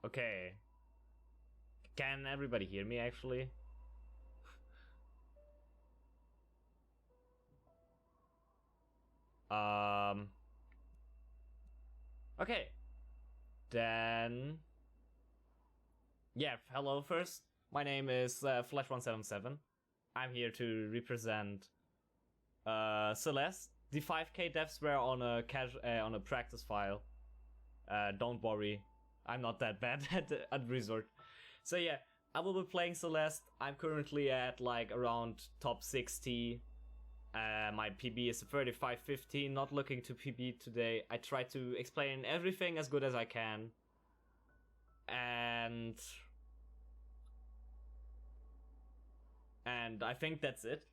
Okay. Can everybody hear me actually? Okay. Then... Yeah, hello first. My name is Flesh177. I'm here to represent Celeste. The 5k devs were on a practice file. Don't worry, I'm not that bad at Resort. So yeah, I will be playing Celeste. I'm currently at like around top 60. My PB is 35-15, not looking to PB today. I try to explain everything as good as I can. And I think that's it.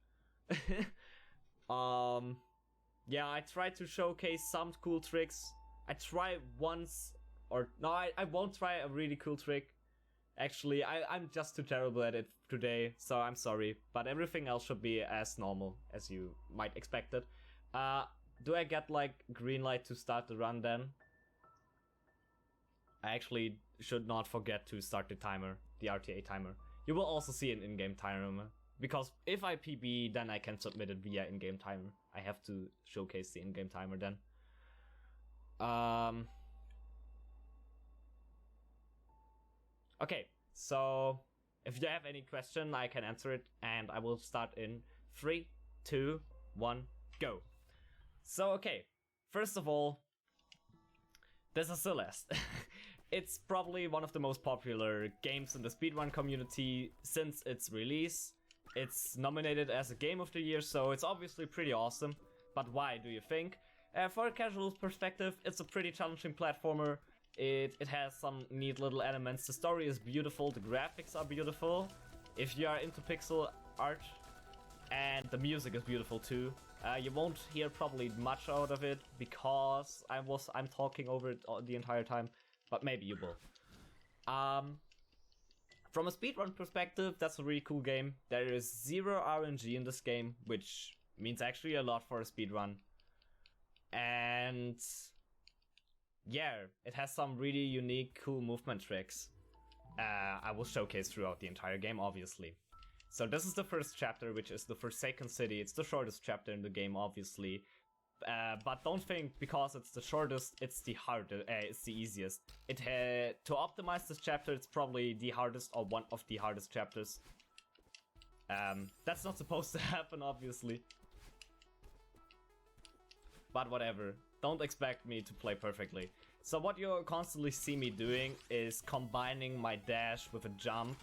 Yeah, I try to showcase some cool tricks. I try once, or no, I won't try a really cool trick. Actually, I'm just too terrible at it today, so I'm sorry. But everything else should be as normal as you might expect it. Do I get like green light to start the run then? I actually should not forget to start the timer, the RTA timer. You will also see an in-game timer, because if I PB, then I can submit it via in-game timer. I have to showcase the in-game timer then. Okay, so if you have any question, I can answer it, and I will start in 3, 2, 1, go. So okay, first of all, this is Celeste. It's probably one of the most popular games in the speedrun community since its release. It's nominated as a Game of the Year, so it's obviously pretty awesome. But why, do you think? For a casual perspective, it's a pretty challenging platformer. It has some neat little elements. The story is beautiful, the graphics are beautiful, if you are into pixel art, and the music is beautiful too. You won't hear probably much out of it because I'm talking over it the entire time, but maybe you will. From a speedrun perspective, that's a really cool game. There is 0 RNG in this game, which means actually a lot for a speedrun. And yeah, it has some really unique, cool movement tricks. I will showcase throughout the entire game, obviously. So this is the first chapter, which is the Forsaken City. It's the shortest chapter in the game, obviously. But don't think because it's the shortest, it's the hardest. It's the easiest. To optimize this chapter, it's probably the hardest or one of the hardest chapters. That's not supposed to happen, obviously. But whatever. Don't expect me to play perfectly. So what you'll constantly see me doing is combining my dash with a jump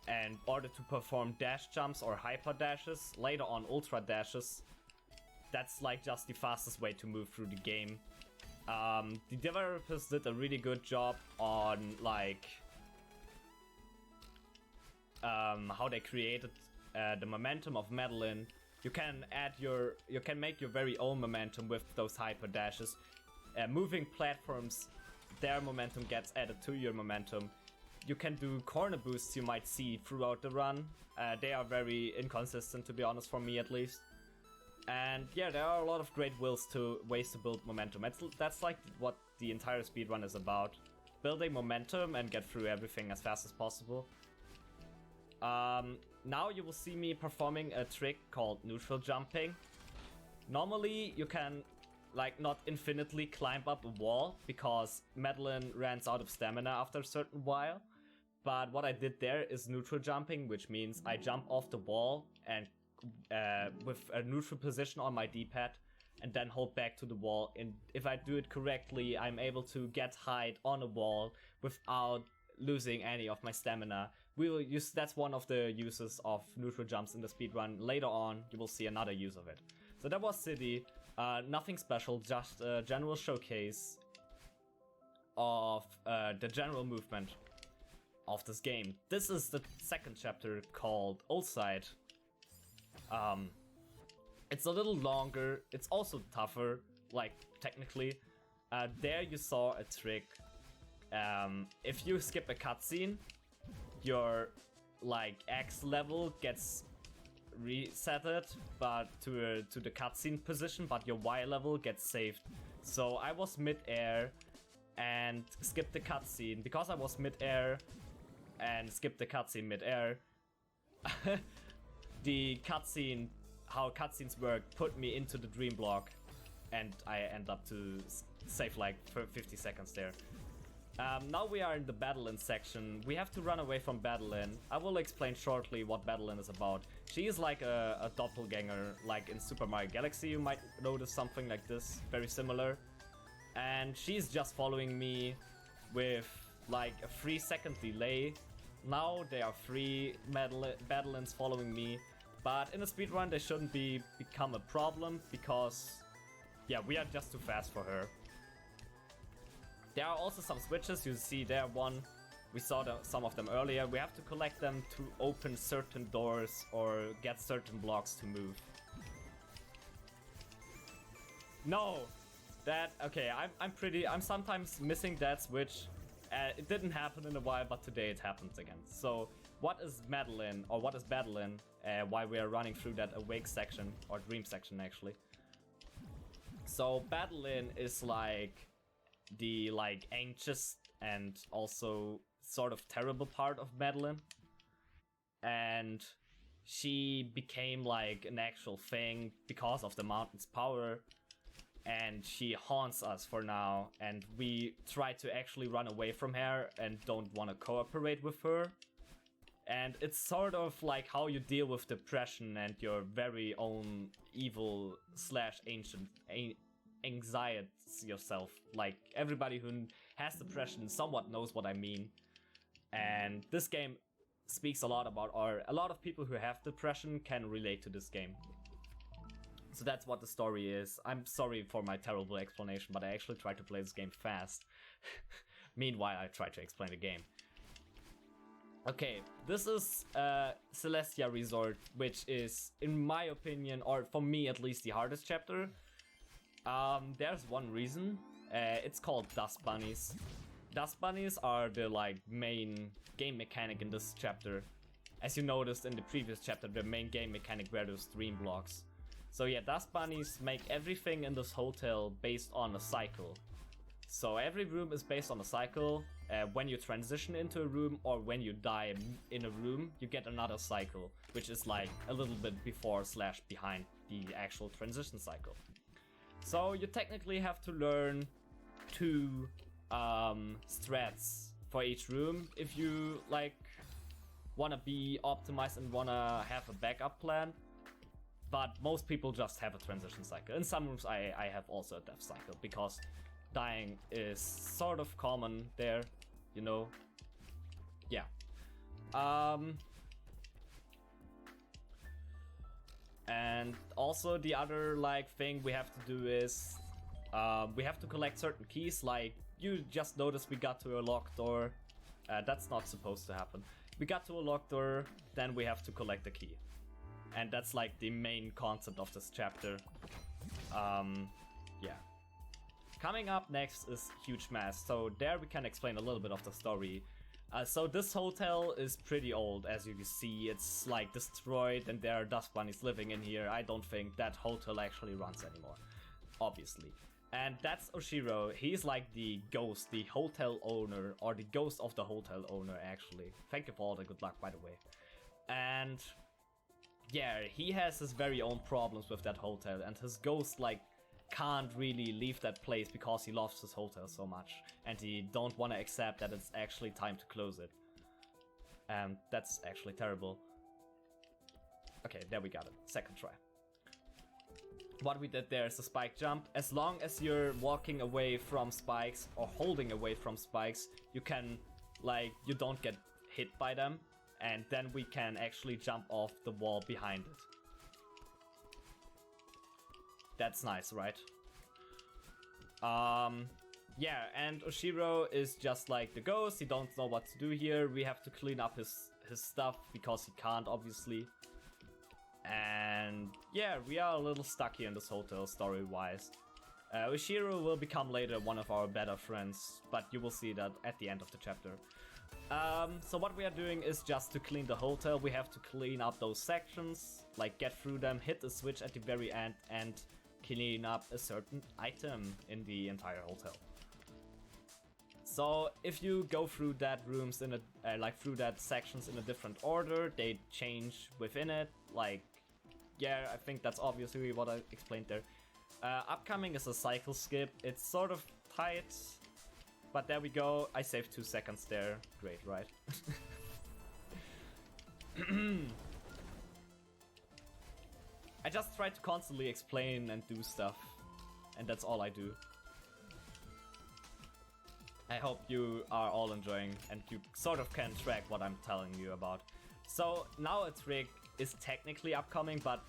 in order to perform dash jumps or hyper dashes, later on ultra dashes. That's like just the fastest way to move through the game. The developers did a really good job on like how they created the momentum of Madeline. You can make your very own momentum with those hyper dashes. Moving platforms, their momentum gets added to your momentum. You can do corner boosts you might see throughout the run. They are very inconsistent, to be honest, for me at least. And yeah, there are a lot of great ways to build momentum. That's like what the entire speedrun is about. Building momentum and get through everything as fast as possible. Now you will see me performing a trick called neutral jumping. Normally you can like not infinitely climb up a wall because Madeline runs out of stamina after a certain while. But what I did there is neutral jumping, which means I jump off the wall and with a neutral position on my D-pad and then hold back to the wall. And if I do it correctly, I'm able to get height on a wall without losing any of my stamina. That's one of the uses of neutral jumps in the speedrun. Later on, you will see another use of it. So that was City. Nothing special, just a general showcase of the general movement of this game. This is the second chapter called Old Side. It's a little longer, it's also tougher, like technically. There you saw a trick. If you skip a cutscene, your like X level gets resetted but to the cutscene position, but your Y level gets saved. So I was mid-air and skipped the cutscene. Because I was mid-air and skipped the cutscene mid-air, the cutscene, how cutscenes work, put me into the dream block, and I end up to save like for 50 seconds there. Now we are in the Badeline section. We have to run away from Badeline. I will explain shortly what Badeline is about. She is like a doppelganger, like in Super Mario Galaxy. You might notice something like this, very similar. And she's just following me with like a 3-second delay. Now there are 3 Badelines following me, but in a speedrun they shouldn't become a problem because, yeah, we are just too fast for her. There are also some switches. You see there one. We saw some of them earlier. We have to collect them to open certain doors or get certain blocks to move. No! Okay, I'm sometimes missing that switch. It didn't happen in a while, but today it happens again. So, what is Badeline, or what is Badeline? Why we are running through that awake section, or dream section actually. So, Badeline is like the anxious and also sort of terrible part of Badeline. And she became like an actual thing because of the mountain's power. And she haunts us for now, and we try to actually run away from her and don't want to cooperate with her. And it's sort of like how you deal with depression and your very own evil / ancient anxiety yourself. Like, everybody who has depression somewhat knows what I mean. And this game speaks a lot about, or a lot of people who have depression can relate to this game. So that's what the story is. I'm sorry for my terrible explanation, but I actually tried to play this game fast. Meanwhile, I tried to explain the game. Okay, this is Celestia Resort, which is, in my opinion, or for me at least, the hardest chapter. There's one reason. It's called Dust Bunnies. Dust Bunnies are the main game mechanic in this chapter. As you noticed in the previous chapter, the main game mechanic were those dream blocks. So yeah, Dust Bunnies make everything in this hotel based on a cycle. So every room is based on a cycle. When you transition into a room or when you die in a room, you get another cycle, which is like a little bit before / behind the actual transition cycle. So you technically have to learn 2 strats for each room if you want to be optimized and want to have a backup plan. But most people just have a transition cycle. In some rooms I have also a death cycle, because dying is sort of common there, you know? Yeah. And also the other thing we have to do is we have to collect certain keys. Like, you just noticed we got to a locked door. That's not supposed to happen. We got to a locked door, then we have to collect the key. And that's the main concept of this chapter. Yeah. Coming up next is Huge Mess. So there we can explain a little bit of the story. So this hotel is pretty old, as you can see. It's destroyed and there are dust bunnies living in here. I don't think that hotel actually runs anymore, obviously. And that's Oshiro. He's the ghost, the hotel owner, or the ghost of the hotel owner actually. Thank you for all the good luck, by the way. And yeah, he has his very own problems with that hotel, and his ghost can't really leave that place because he loves his hotel so much, and he don't want to accept that it's actually time to close it. And that's actually terrible. Okay, there we got it. Second try. What we did there is a spike jump. As long as you're walking away from spikes or holding away from spikes, you can you don't get hit by them. And then we can actually jump off the wall behind it. That's nice, right? Yeah, and Oshiro is just the ghost. He don't know what to do here. We have to clean up his stuff because he can't, obviously. And yeah, we are a little stuck here in this hotel story-wise. Oshiro will become later one of our better friends, but you will see that at the end of the chapter. So what we are doing is just to clean the hotel. We have to clean up those sections, get through them, hit the switch at the very end, and clean up a certain item in the entire hotel. So if you go through that rooms in a like through that sections in a different order, they change within it. Like, yeah, I think that's obviously what I explained there. Upcoming is a cycle skip. It's sort of tight, but there we go. I saved 2 seconds there. Great, right? I just try to constantly explain and do stuff, and that's all I do. I hope you are all enjoying and you sort of can track what I'm telling you about. So now a trick is technically upcoming, but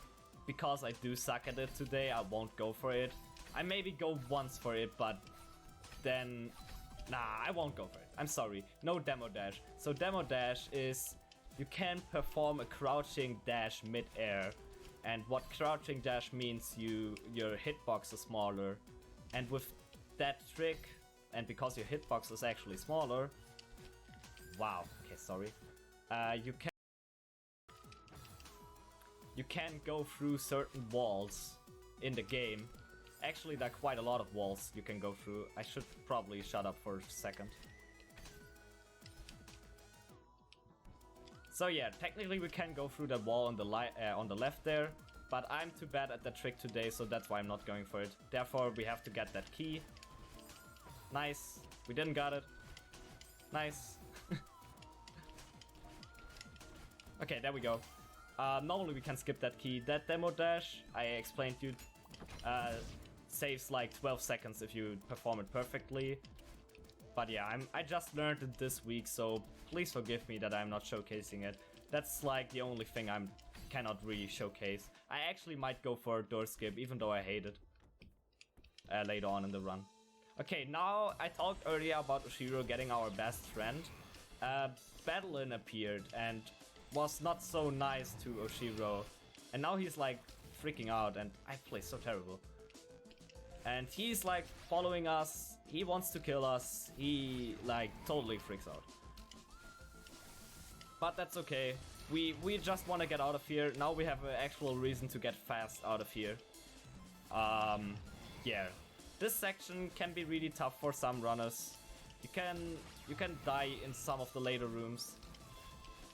because I do suck at it today, I won't go for it. I maybe go once for it, but then... Nah, I won't go for it. I'm sorry. No demo dash. So demo dash is you can perform a crouching dash mid-air. And what crouching dash means, your hitbox is smaller. And with that trick, and because your hitbox is actually smaller... Wow, okay, sorry. You can go through certain walls in the game. Actually, there are quite a lot of walls you can go through. I should probably shut up for a second. So yeah, technically we can go through that wall on the left there, but I'm too bad at that trick today, so that's why I'm not going for it. Therefore, we have to get that key. Nice. We didn't got it. Nice. Okay, there we go. Normally we can skip that key. That demo dash, I explained to you, saves like 12 seconds if you perform it perfectly. But yeah, I just learned it this week, so please forgive me that I'm not showcasing it. That's like the only thing I cannot really showcase. I actually might go for a door skip, even though I hate it later on in the run. Okay, now I talked earlier about Oshiro getting our best friend. Battlein appeared and was not so nice to Oshiro. And now he's like freaking out and I play so terrible. And he's like following us, he wants to kill us, he like totally freaks out. But that's okay, we just want to get out of here. Now we have an actual reason to get fast out of here. Yeah. This section can be really tough for some runners. You can die in some of the later rooms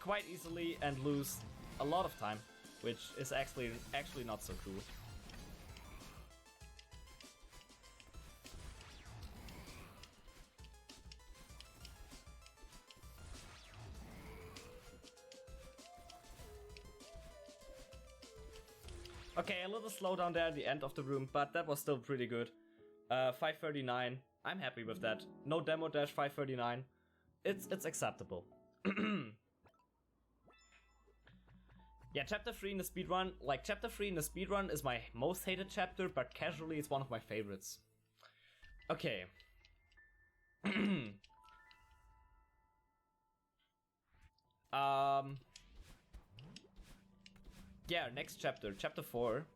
quite easily and lose a lot of time, which is actually not so cool. Okay, a little slowdown there at the end of the room, but that was still pretty good. 539, I'm happy with that. No demo dash, 539. It's acceptable. Yeah, chapter 3 in the speedrun. Like, chapter 3 in the speedrun is my most hated chapter, but casually it's one of my favorites. Okay. Yeah, next chapter, chapter 4.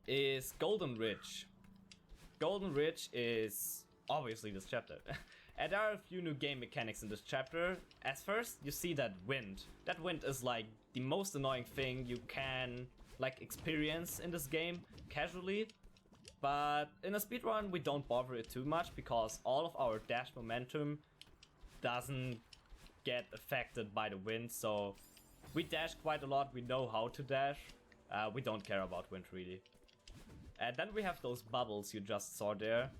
Is Golden Ridge. Golden Ridge is obviously this chapter. And there are a few new game mechanics in this chapter. As first, you see that wind. That wind is like the most annoying thing you can like experience in this game casually. But in a speedrun, we don't bother it too much because all of our dash momentum doesn't get affected by the wind. So we dash quite a lot, we know how to dash. We don't care about wind really. And then we have those bubbles you just saw there.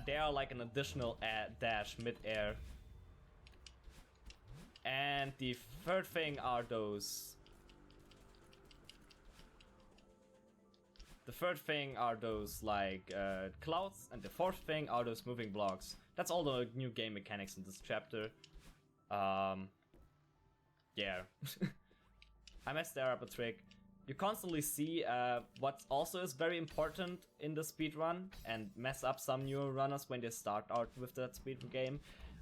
They are like an additional dash mid-air. And the third thing are those... The third thing are those like clouds, and the fourth thing are those moving blocks. That's all the new game mechanics in this chapter. Yeah. I messed there up a trick. You constantly see what also is very important in the speedrun and mess up some newer runners when they start out with that speedrun game.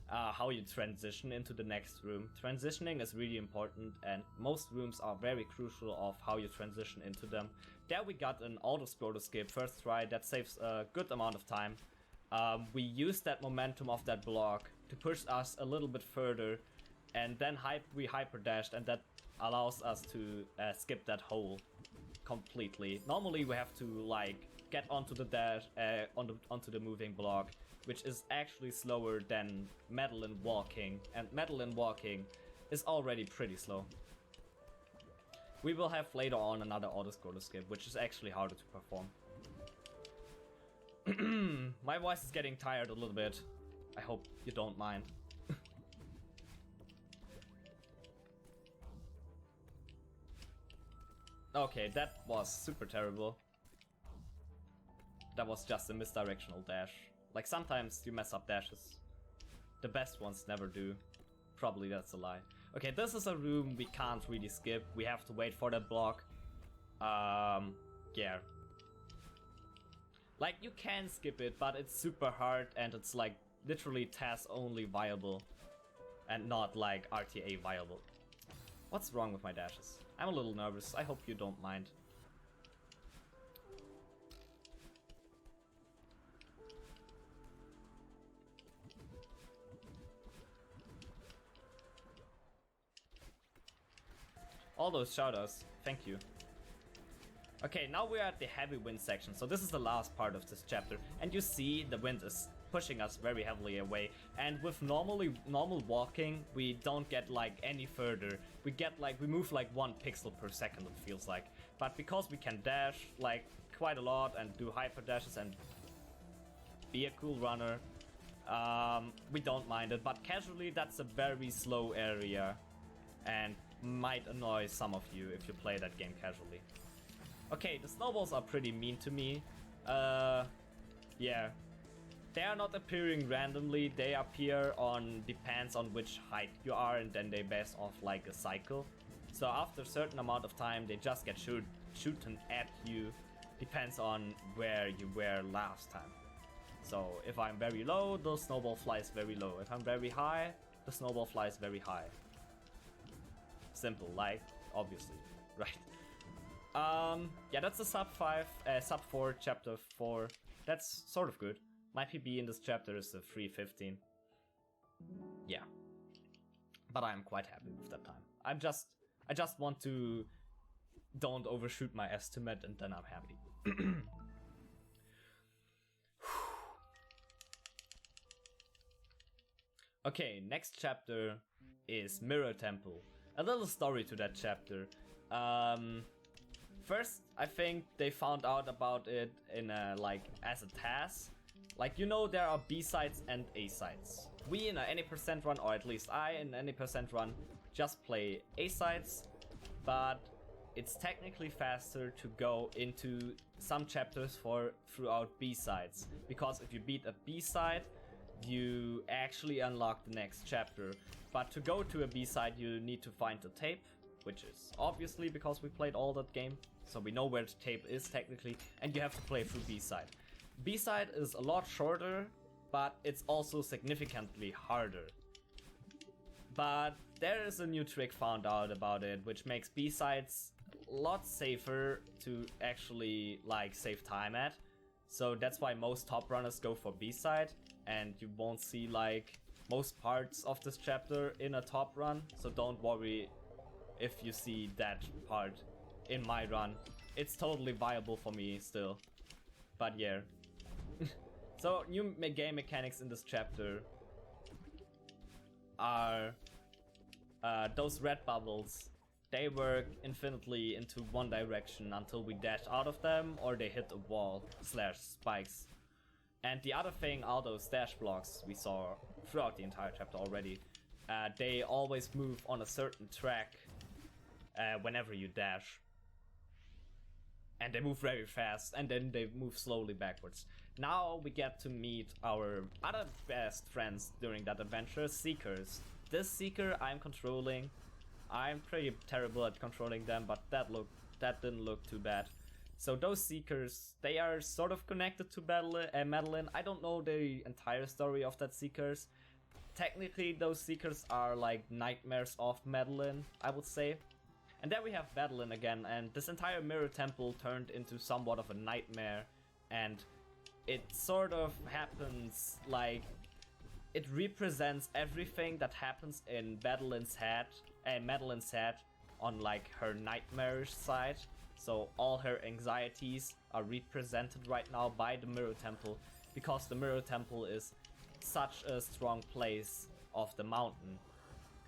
How you transition into the next room. Transitioning is really important and most rooms are very crucial of how you transition into them. There we got an auto-scroll escape first try that saves a good amount of time. We used that momentum of that block to push us a little bit further and then we hyper dashed and that allows us to skip that hole completely. Normally we have to like get onto the dash, onto the moving block, which is actually slower than Madeline walking, and Madeline walking is already pretty slow. We will have later on another auto-scroller skip, which is actually harder to perform. My voice is getting tired a little bit. I hope you don't mind. Okay, that was super terrible. That was just a misdirectional dash. Like, sometimes you mess up dashes. The best ones never do. Probably that's a lie. Okay, this is a room we can't really skip. We have to wait for that block. Yeah. Like, you can skip it, but it's super hard and it's like literally TAS only viable and not like RTA viable. What's wrong with my dashes? I'm a little nervous. I hope you don't mind. All those shoutouts, thank you. Okay, now we're at the heavy wind section, so this is the last part of this chapter, and you see the wind is pushing us very heavily away, and with normal walking, we don't get like any further. We move like 1 pixel per second, it feels like. But because we can dash like quite a lot and do hyper dashes and be a cool runner, we don't mind it. But casually, that's a very slow area, and might annoy some of you if you play that game casually. Okay, the snowballs are pretty mean to me. Yeah. They are not appearing randomly, they appear depends on which height you are, and then they base off like a cycle. So after a certain amount of time, they just get shooten at you, depends on where you were last time. So if I'm very low, the snowball flies very low. If I'm very high, the snowball flies very high. Simple, like, obviously, right? Yeah, that's a sub 4, chapter 4. That's sort of good. My PB in this chapter is a 3:15. Yeah. But I'm quite happy with that time. I just want to don't overshoot my estimate, and then I'm happy. Okay, next chapter is Mirror Temple. A little story to that chapter. First, I think they found out about it in as a task. Like, you know, there are B-sides and A-sides. We in any percent run, or at least I in any percent run, just play A-sides, but it's technically faster to go into some chapters throughout B-sides. Because if you beat a B-side, you actually unlock the next chapter. But to go to a B-side, you need to find the tape, which is obviously because we played all that game, so we know where the tape is technically, and you have to play through B-side. B-side is a lot shorter, but it's also significantly harder. But there is a new trick found out about it, which makes B-sides a lot safer to actually like save time at. So that's why most top runners go for B-side, and you won't see like most parts of this chapter in a top run, so don't worry if you see that part in my run. It's totally viable for me still. But yeah. So new game mechanics in this chapter are those red bubbles. They work infinitely into one direction until we dash out of them or they hit a wall / spikes. And the other thing are those dash blocks we saw throughout the entire chapter already. They always move on a certain track whenever you dash. And they move very fast, and then they move slowly backwards. Now we get to meet our other best friends during that adventure, Seekers. This Seeker I'm controlling. I'm pretty terrible at controlling them, but that didn't look too bad. So those Seekers, they are sort of connected to Madeline. I don't know the entire story of that Seekers. Technically, those Seekers are like nightmares of Madeline, I would say. And there we have Madeline again, and this entire Mirror Temple turned into somewhat of a nightmare, and it sort of happens like it represents everything that happens in Madeline's head on like her nightmarish side. So all her anxieties are represented right now by the Mirror Temple, because the Mirror Temple is such a strong place of the mountain.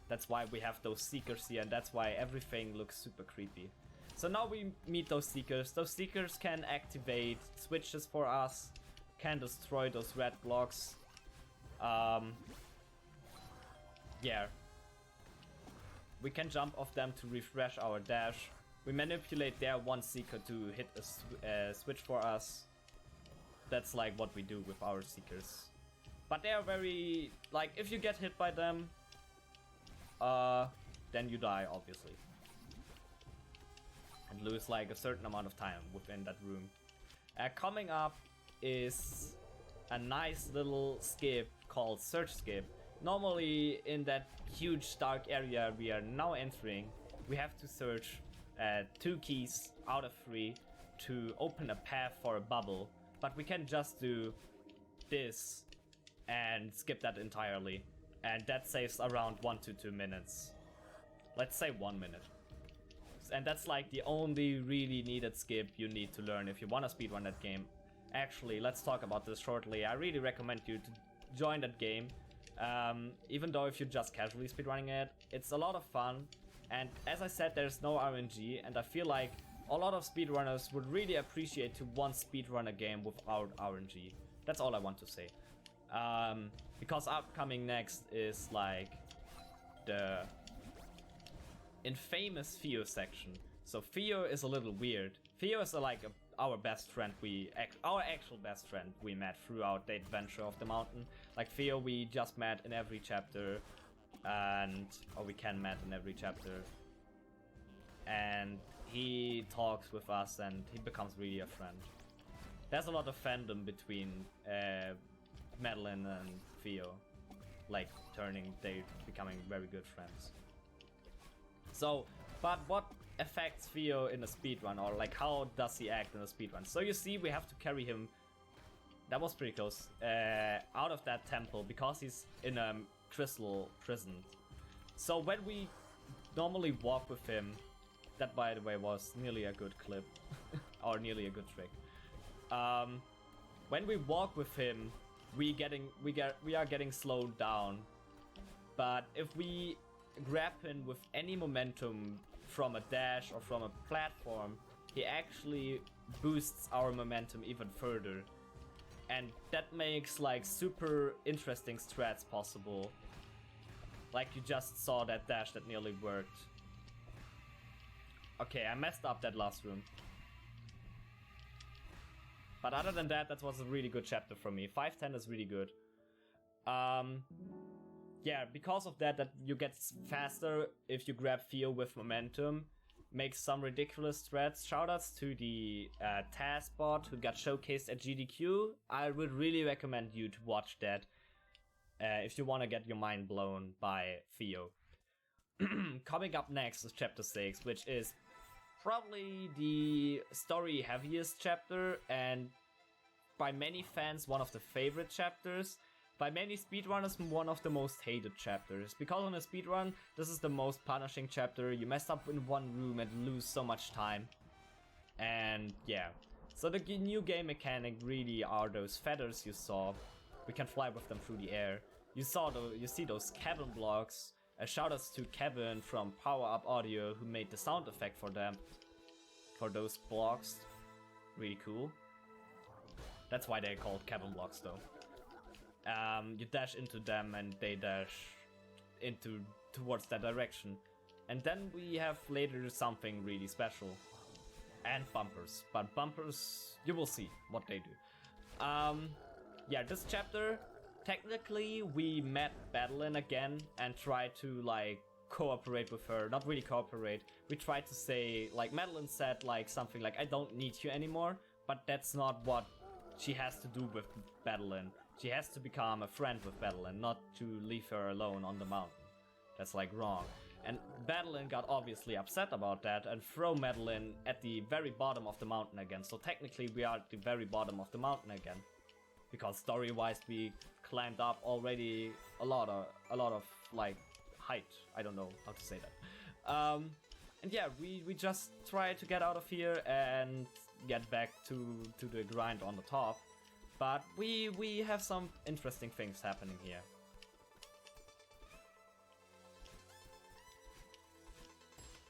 That's why we have those Seekers here, and that's why everything looks super creepy. So now we meet those Seekers. Those Seekers can activate switches for us, can destroy those red blocks. Yeah. We can jump off them to refresh our dash. We manipulate their one Seeker to hit a switch for us. That's like what we do with our Seekers. But they are very, like, if you get hit by them, then you die, obviously. And lose like a certain amount of time within that room. Coming up is a nice little skip called Search Skip. Normally in that huge dark area we are now entering, we have to search 2 keys out of 3 to open a path for a bubble. But we can just do this and skip that entirely. And that saves around 1 to 2 minutes. Let's say 1 minute. And that's like the only really needed skip you need to learn if you want to speedrun that game. Actually, let's talk about this shortly. I really recommend you to join that game. Even though if you're just casually speedrunning it, it's a lot of fun. And as I said, there's no RNG, and I feel like a lot of speedrunners would really appreciate to want speedrun a game without RNG. That's all I want to say. Because upcoming next is like the infamous Theo section. So Theo is a little weird. Theo is our best friend, our actual best friend we met throughout the adventure of the mountain. Like Theo we just met in every chapter, or we can met in every chapter. And he talks with us and he becomes really a friend. There's a lot of fandom between Madeline and Theo, like they becoming very good friends. So, but what affects Theo in a speedrun, or like how does he act in a speedrun? So you see we have to carry him, that was pretty close, out of that temple because he's in a crystal prison. So when we normally walk with him, that by the way was nearly a good clip, or nearly a good trick. When we walk with him, we are getting slowed down. But if we grab him with any momentum from a dash or from a platform, he actually boosts our momentum even further. And that makes like super interesting strats possible. Like you just saw that dash that nearly worked. Okay, I messed up that last room. But other than that, that was a really good chapter for me. 510 is really good. Yeah, because of that you get faster if you grab Theo with momentum. Makes some ridiculous threats. Shoutouts to the task bot who got showcased at GDQ. I would really recommend you to watch that if you want to get your mind blown by Theo. Coming up next is chapter 6, which is probably the story heaviest chapter, and by many fans one of the favorite chapters. By many speedrunners, one of the most hated chapters. Because on a speedrun, this is the most punishing chapter. You mess up in one room and lose so much time. And yeah. So the new game mechanic really are those feathers you saw. We can fly with them through the air. You see those cabin blocks. Shoutouts to Kevin from Power Up Audio who made the sound effect for them. For those blocks. Really cool. That's why they're called cabin blocks though. You dash into them and they dash towards that direction. And then we have later something really special. And bumpers. But bumpers, you will see what they do. Yeah, this chapter, technically we met Madeline again and tried to like cooperate with her. Not really cooperate. We tried to say, like Madeline said like something like, I don't need you anymore. But that's not what she has to do with Madeline. She has to become a friend with Madeline, not to leave her alone on the mountain. That's like wrong. And Madeline got obviously upset about that and throw Madeline at the very bottom of the mountain again. So technically we are at the very bottom of the mountain again. Because story-wise we climbed up already a lot of like height. I don't know how to say that. And yeah, we just try to get out of here and get back to the grind on the top. But we have some interesting things happening here.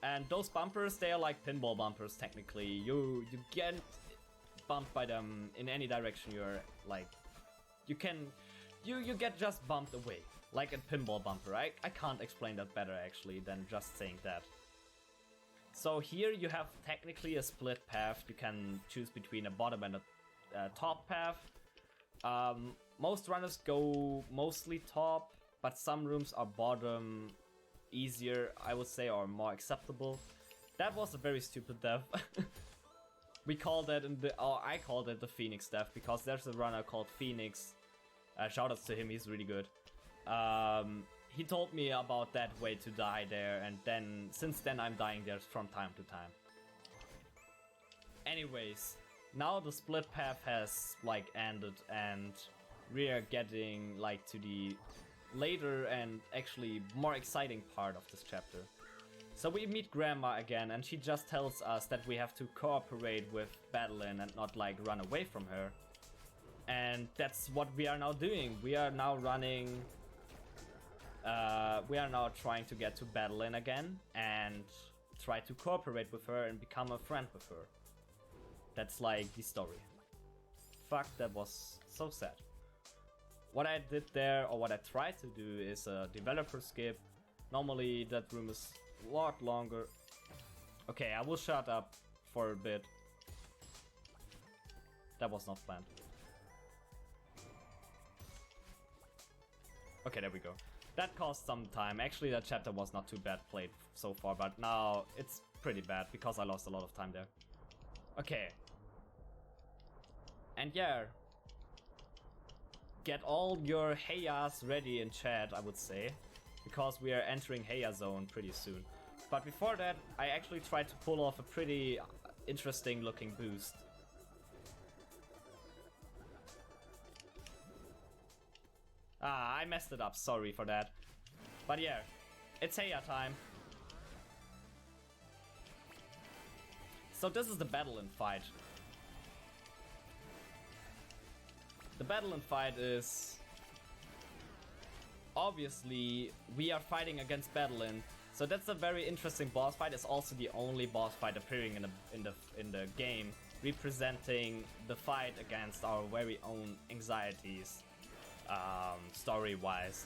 And those bumpers, they are like pinball bumpers technically. You get bumped by them in any direction you're like. You get just bumped away. Like a pinball bumper. I can't explain that better actually than just saying that. So here you have technically a split path. You can choose between a bottom and a top path. Most runners go mostly top, but some rooms are bottom easier, I would say, or more acceptable. That was a very stupid death. We called that I called it the Phoenix death because there's a runner called Phoenix. Shoutouts to him, he's really good. He told me about that way to die there, and then since then I'm dying there from time to time. Anyways, now the split path has like ended and we are getting like to the later and actually more exciting part of this chapter. So we meet Grandma again and she just tells us that we have to cooperate with Madeline and not like run away from her. And that's what we are now doing. We are now running... we are now trying to get to Madeline again and try to cooperate with her and become a friend with her. That's like the story. Fuck, that was so sad. What I did there, or what I tried to do, is a developer skip. Normally that room is a lot longer. Okay, I will shut up for a bit. That was not planned. Okay, there we go. That caused some time. Actually, that chapter was not too bad played so far, but now it's pretty bad because I lost a lot of time there. Okay. And yeah. Get all your Heias ready in chat, I would say. Because we are entering Heia zone pretty soon. But before that, I actually tried to pull off a pretty interesting looking boost. Ah, I messed it up, sorry for that. But yeah, it's Heia time. So this is the battle and fight. The battle and fight is... Obviously, we are fighting against Madeline, so that's a very interesting boss fight. It's also the only boss fight appearing in the game, representing the fight against our very own anxieties, story-wise.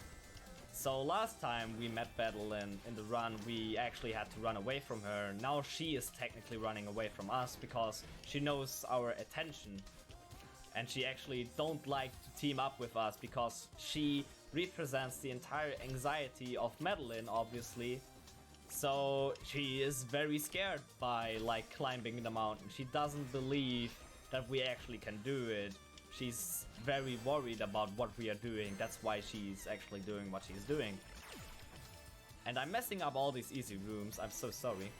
So last time we met Madeline in the run, we actually had to run away from her. Now she is technically running away from us because she knows our attention. And she actually don't like to team up with us because she represents the entire anxiety of Madeline, obviously. So she is very scared by like climbing the mountain. She doesn't believe that we actually can do it. She's very worried about what we are doing. That's why she's actually doing what she's doing. And I'm messing up all these easy rooms. I'm so sorry.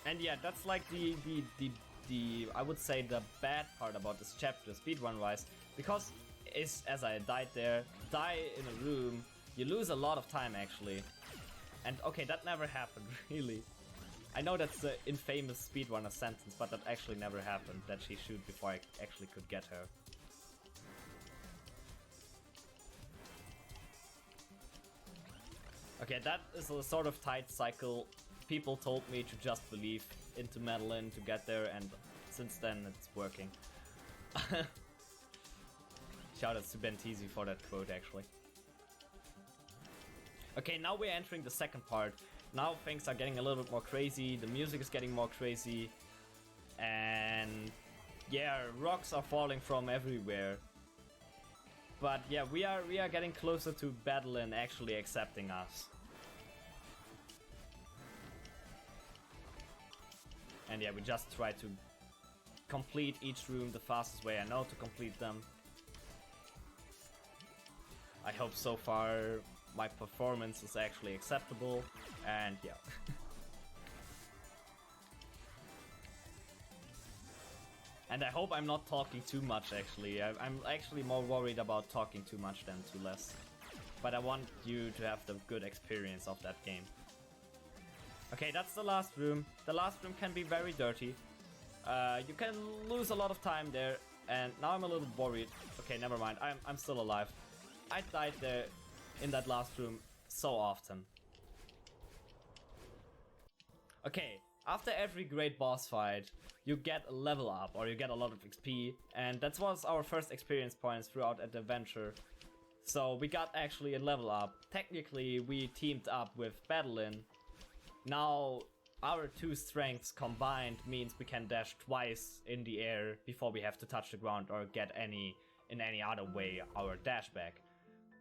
And yeah, that's like the I would say the bad part about this chapter, speedrun wise, because as I died there, die in a room, you lose a lot of time actually. And okay, that never happened, really. I know that's the infamous speedrunner sentence, but that actually never happened, that she shoot before I actually could get her. Okay, that is a sort of tight cycle. People told me to just believe into Madeline to get there, and since then it's working. Shoutouts to Bentisi for that quote, actually. Okay, now we're entering the second part. Now things are getting a little bit more crazy, the music is getting more crazy, and yeah, rocks are falling from everywhere. But yeah, we are getting closer to Madeline actually accepting us. And yeah, we just try to complete each room the fastest way I know to complete them. I hope so far my performance is actually acceptable, and yeah. And I hope I'm not talking too much actually. I'm actually more worried about talking too much than too less. But I want you to have the good experience of that game. Okay, that's the last room. The last room can be very dirty. You can lose a lot of time there, and now I'm a little worried. Okay, never mind. I'm still alive. I died there in that last room so often. Okay, after every great boss fight, you get a level up or you get a lot of XP, and that was our first experience points throughout the adventure. So we got actually a level up. Technically, we teamed up with Badalin. Now our two strengths combined means we can dash twice in the air before we have to touch the ground or get in any other way our dash back,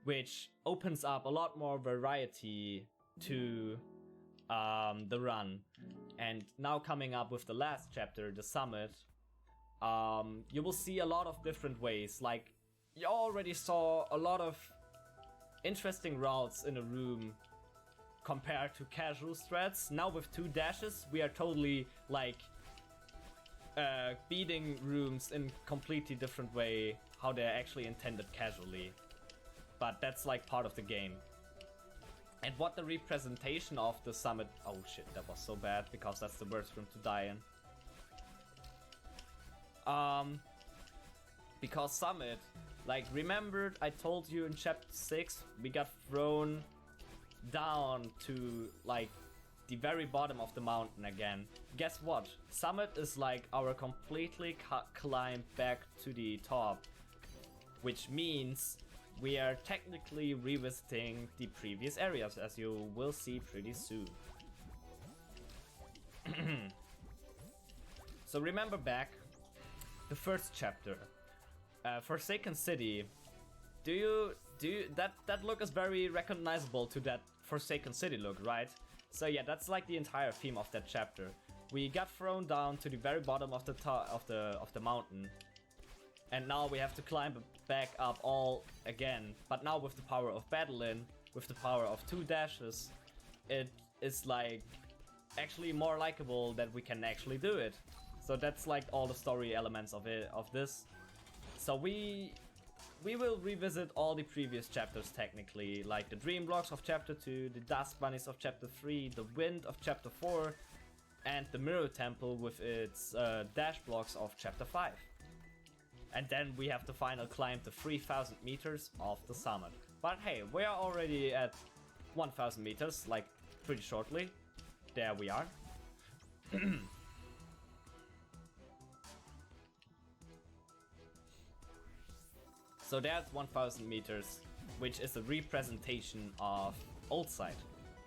which opens up a lot more variety to the run. And now coming up with the last chapter, the summit, you will see a lot of different ways. Like, you already saw a lot of interesting routes in a room compared to casual strats. Now with 2 dashes, we are totally like beating rooms in completely different way how they're actually intended casually. But that's like part of the game. And what the representation of the summit... Oh shit, that was so bad, because that's the worst room to die in. Because summit, like, remembered I told you in chapter 6, we got thrown down to like the very bottom of the mountain again. Guess what? Summit is like our completely climb back to the top, which means we are technically revisiting the previous areas, as you will see pretty soon. So remember back the first chapter, Forsaken City. Do you that look is very recognizable to that Forsaken City look, right? So yeah, that's like the entire theme of that chapter. We got thrown down to the very bottom of the of the mountain, and now we have to climb back up all again. But now with the power of Badalin, with the power of 2 dashes, it is like actually more likable that we can actually do it. So that's like all the story elements of this. So we will revisit all the previous chapters technically, like the Dream Blocks of chapter 2, the Dust Bunnies of chapter 3, the Wind of chapter 4, and the Mirror Temple with its dash blocks of chapter 5. And then we have to final climb to 3000 meters of the summit. But hey, we are already at 1000 meters, like pretty shortly. There we are. So that's 1000 meters, which is a representation of Old Side,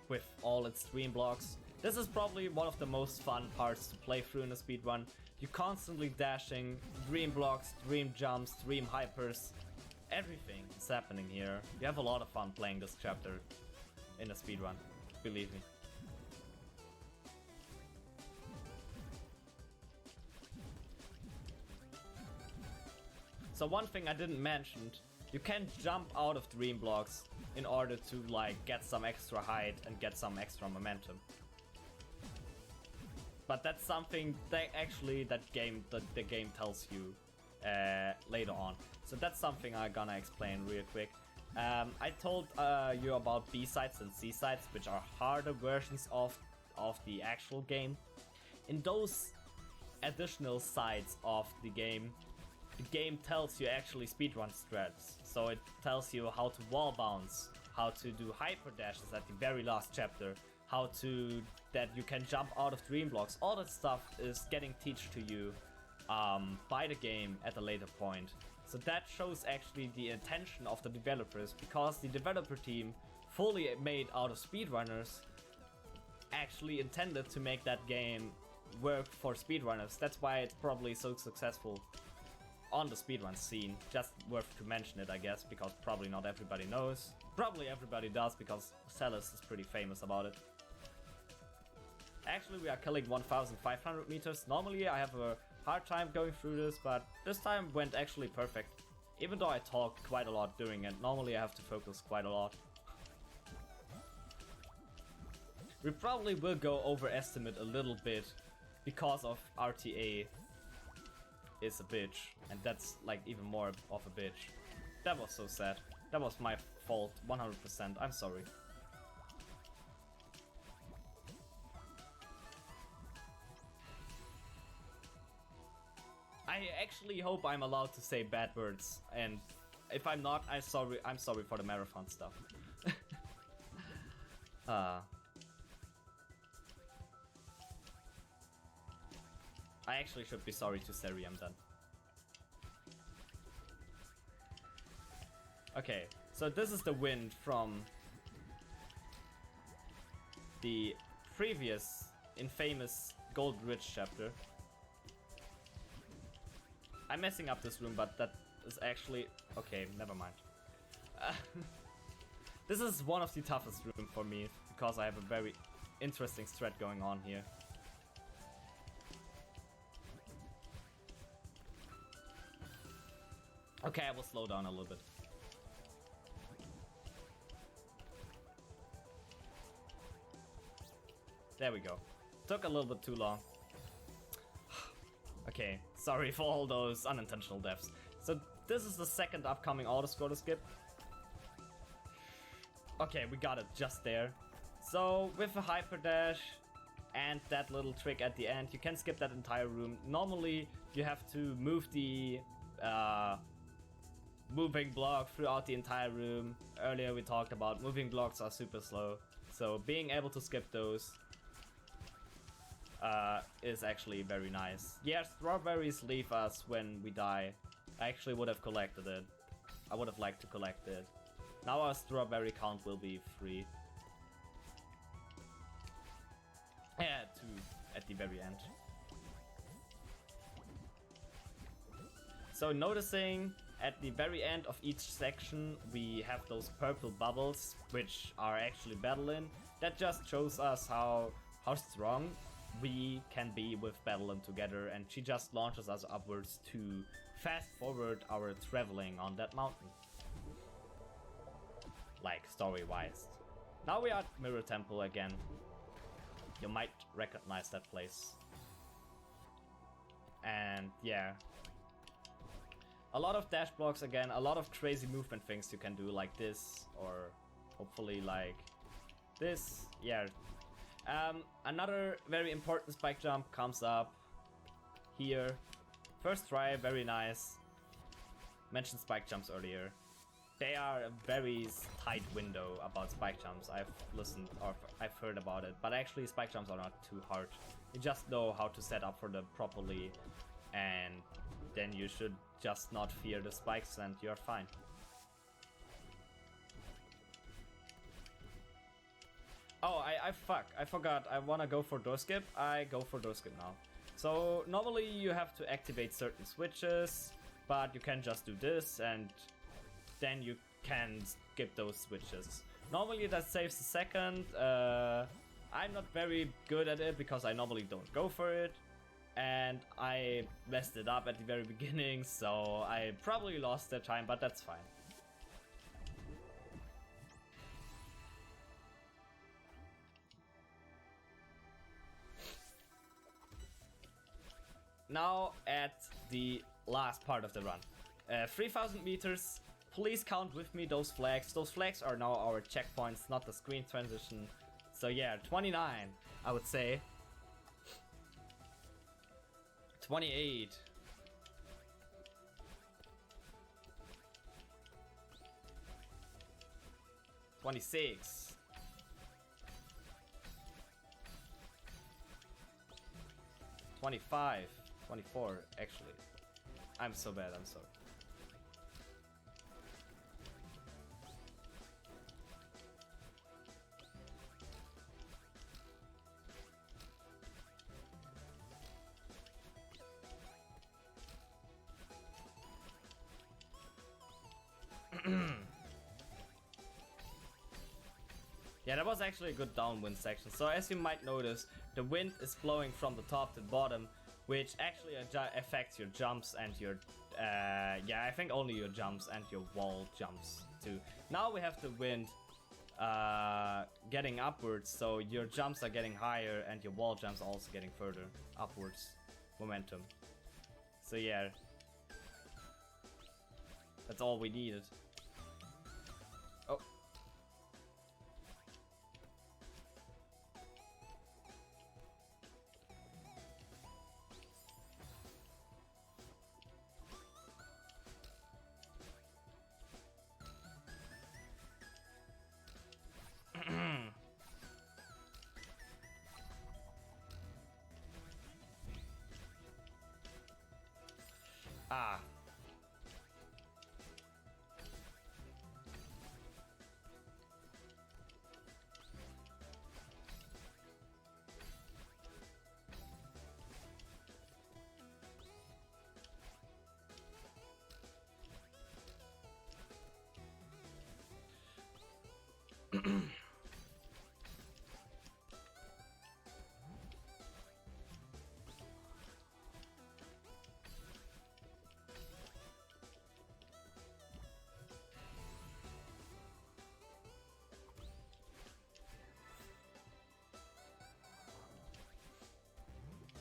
with all its dream blocks. This is probably one of the most fun parts to play through in a speedrun. You're constantly dashing, dream blocks, dream jumps, dream hypers. Everything is happening here. You have a lot of fun playing this chapter in a speedrun, believe me. So one thing I didn't mention, you can jump out of dream blocks in order to like get some extra height and get some extra momentum. But that's something that actually the game tells you later on. So that's something I'm gonna explain real quick. I told you about B-sides and C-sides, which are harder versions of the actual game. In those additional sides of the game tells you actually speedrun strats. So it tells you how to wall bounce, how to do hyper dashes at the very last chapter, that you can jump out of dream blocks. All that stuff is getting taught to you by the game at a later point. So that shows actually the intention of the developers, because the developer team, fully made out of speedrunners, actually intended to make that game work for speedrunners. That's why it's probably so successful on the speedrun scene. Just worth to mention it, I guess, because probably not everybody knows. Probably everybody does, because Celeste is pretty famous about it. Actually, we are killing 1500 meters. Normally I have a hard time going through this, but this time went actually perfect. Even though I talked quite a lot during it, normally I have to focus quite a lot. We probably will go overestimate a little bit because of RTA is a bitch, and that's like even more of a bitch. That was so sad. That was my fault, 100%. I'm sorry. I actually hope I'm allowed to say bad words, and if I'm not, I'm sorry for the marathon stuff. I actually should be sorry to Ceriam then. Okay, so this is the wind from the previous infamous Gold Ridge chapter. I'm messing up this room, but that is actually... Okay, never mind. This is one of the toughest rooms for me, because I have a very interesting thread going on here. Okay, I will slow down a little bit. There we go. Took a little bit too long. Okay, sorry for all those unintentional deaths. So this is the second upcoming auto-scroller skip. Okay, we got it just there. So with a hyper dash and that little trick at the end, you can skip that entire room. Normally you have to move the moving block throughout the entire room. Earlier we talked about moving blocks are super slow, so being able to skip those is actually very nice. Yeah, strawberries leave us when we die. I actually would have collected it. I would have liked to collect it. Now our strawberry count will be 3. Yeah, 2 at the very end. So noticing at the very end of each section we have those purple bubbles, which are actually Battle-In. That just shows us how strong we can be with Battle-In together, and she just launches us upwards to fast forward our traveling on that mountain. Like story-wise. Now we are at Mirror Temple again. You might recognize that place. And yeah. A lot of dash blocks again, a lot of crazy movement things you can do like this, or hopefully like this. Yeah. Another very important spike jump comes up here. First try, very nice. Mentioned spike jumps earlier. They are a very tight window about spike jumps. I've listened or I've heard about it, but actually spike jumps are not too hard. You just know how to set up for them properly, and then you should just not fear the spikes and you're fine. Oh, I forgot. I wanna go for door skip. I go for door skip now. So normally you have to activate certain switches, but you can just do this and then you can skip those switches. Normally that saves a second. I'm not very good at it because I normally don't go for it. And I messed it up at the very beginning, so I probably lost that time, but that's fine. Now at the last part of the run. 3000 meters. Please count with me those flags. Those flags are now our checkpoints, not the screen transition. So yeah, 29, I would say. 28. 26. 25. 24, actually. I'm so bad, I'm sorry. Yeah, that was actually a good downwind section. So as you might notice, the wind is blowing from the top to the bottom, which actually affects your jumps and your, yeah, I think only your jumps and your wall jumps too. Now we have the wind getting upwards, so your jumps are getting higher and your wall jumps are also getting further upwards momentum. So yeah, that's all we needed. Oh. Ah.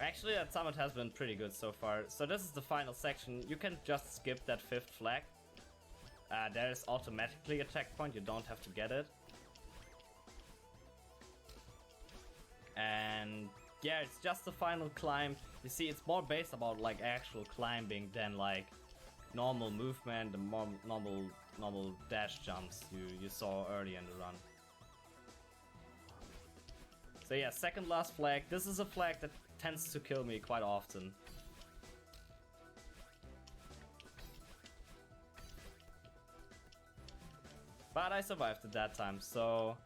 Actually, that summit has been pretty good so far. So this is the final section. You can just skip that 5th flag. There is automatically a checkpoint, you don't have to get it. And yeah, it's just the final climb. You see, it's more based about like actual climbing than like normal movement and more normal dash jumps you saw early in the run. So yeah, second last flag. This is a flag that tends to kill me quite often. But I survived at that time, so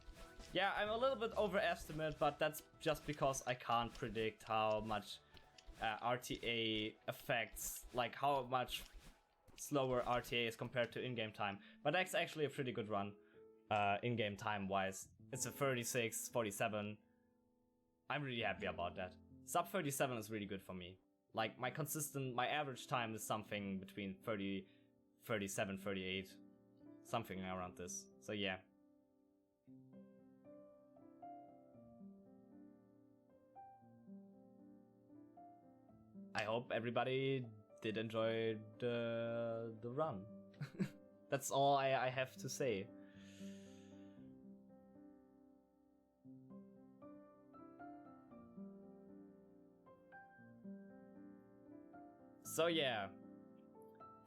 yeah, I'm a little bit overestimate, but that's just because I can't predict how much RTA affects, like how much slower RTA is compared to in-game time. But that's actually a pretty good run, in-game time wise. It's a 36, 47. I'm really happy about that. Sub 37 is really good for me. Like my average time is something between 30, 37, 38. Something around this. So yeah. I hope everybody did enjoy the run. That's all I have to say. So yeah.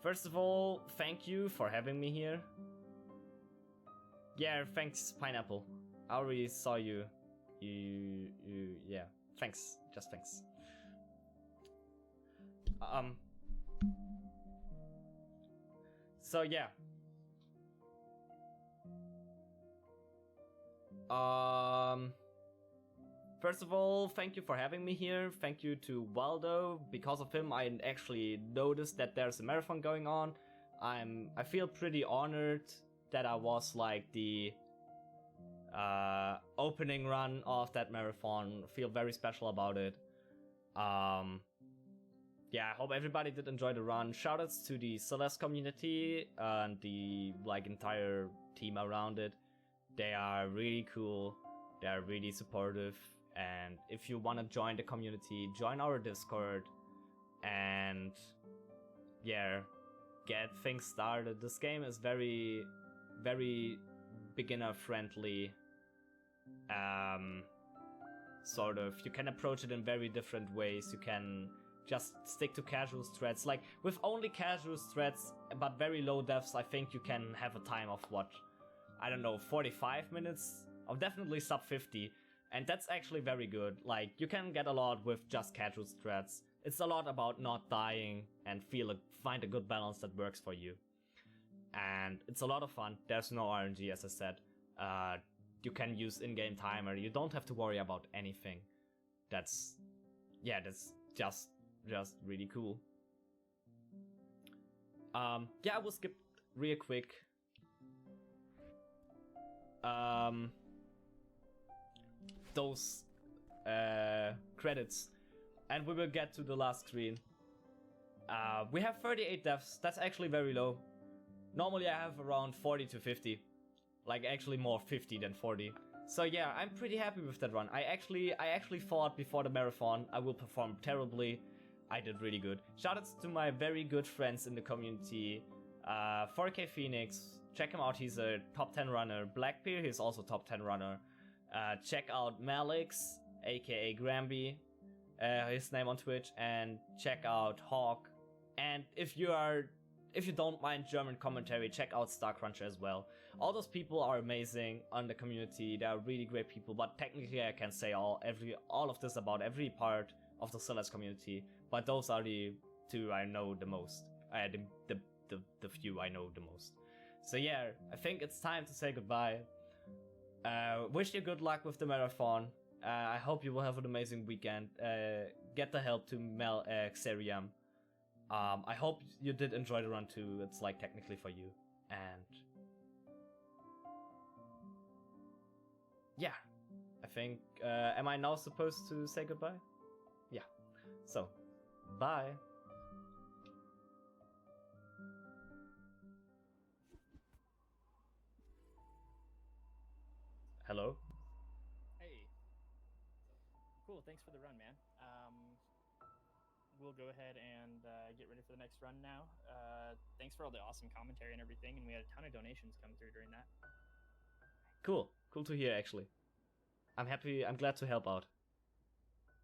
First of all, thank you for having me here. Yeah, thanks, Pineapple. I already saw you. Yeah. Thanks. Just thanks. So yeah. First of all, thank you for having me here. Thank you to Waldo. Because of him, I actually noticed that there's a marathon going on. I feel pretty honored that I was like the opening run of that marathon. I feel very special about it. Yeah, I hope everybody did enjoy the run. Shoutouts to the Celeste community and the like entire team around it. They are really cool. They are really supportive. And if you want to join the community, join our Discord and yeah, get things started. This game is very, very beginner friendly. Sort of, you can approach it in very different ways. You can just stick to casual threats. Like with only casual threats but very low deaths, I think you can have a time of what, I don't know, 45 minutes? Or definitely sub 50. And that's actually very good. Like, you can get a lot with just casual threats. It's a lot about not dying and find a good balance that works for you. And it's a lot of fun. There's no RNG, as I said. You can use in-game timer. You don't have to worry about anything. That's just really cool. Yeah, I will skip real quick. Those credits. And we will get to the last screen. We have 38 deaths. That's actually very low. Normally I have around 40 to 50. Like actually more 50 than 40. So yeah, I'm pretty happy with that run. I actually thought before the marathon I will perform terribly. I did really good. Shoutouts to my very good friends in the community. 4K Phoenix, check him out, he's a top 10 runner. Blackbeard, he's also top 10 runner. Check out Malix, aka Gramby, his name on Twitch, and check out Hawk. And if you don't mind German commentary, check out Starcruncher as well. All those people are amazing on the community. They are really great people, but technically I can say all of this about every part of the Celeste community. But those are the two I know the most. The few I know the most. So yeah, I think it's time to say goodbye. Wish you good luck with the marathon. I hope you will have an amazing weekend. Get the help to Ceriam. I hope you did enjoy the run too. It's like technically for you. And yeah, I think, am I now supposed to say goodbye? Yeah. So, bye. Hello? Hey. Cool, thanks for the run, man. We'll go ahead and get ready for the next run now. Thanks for all the awesome commentary and everything, and we had a ton of donations come through during that. Cool to hear actually. I'm glad to help out.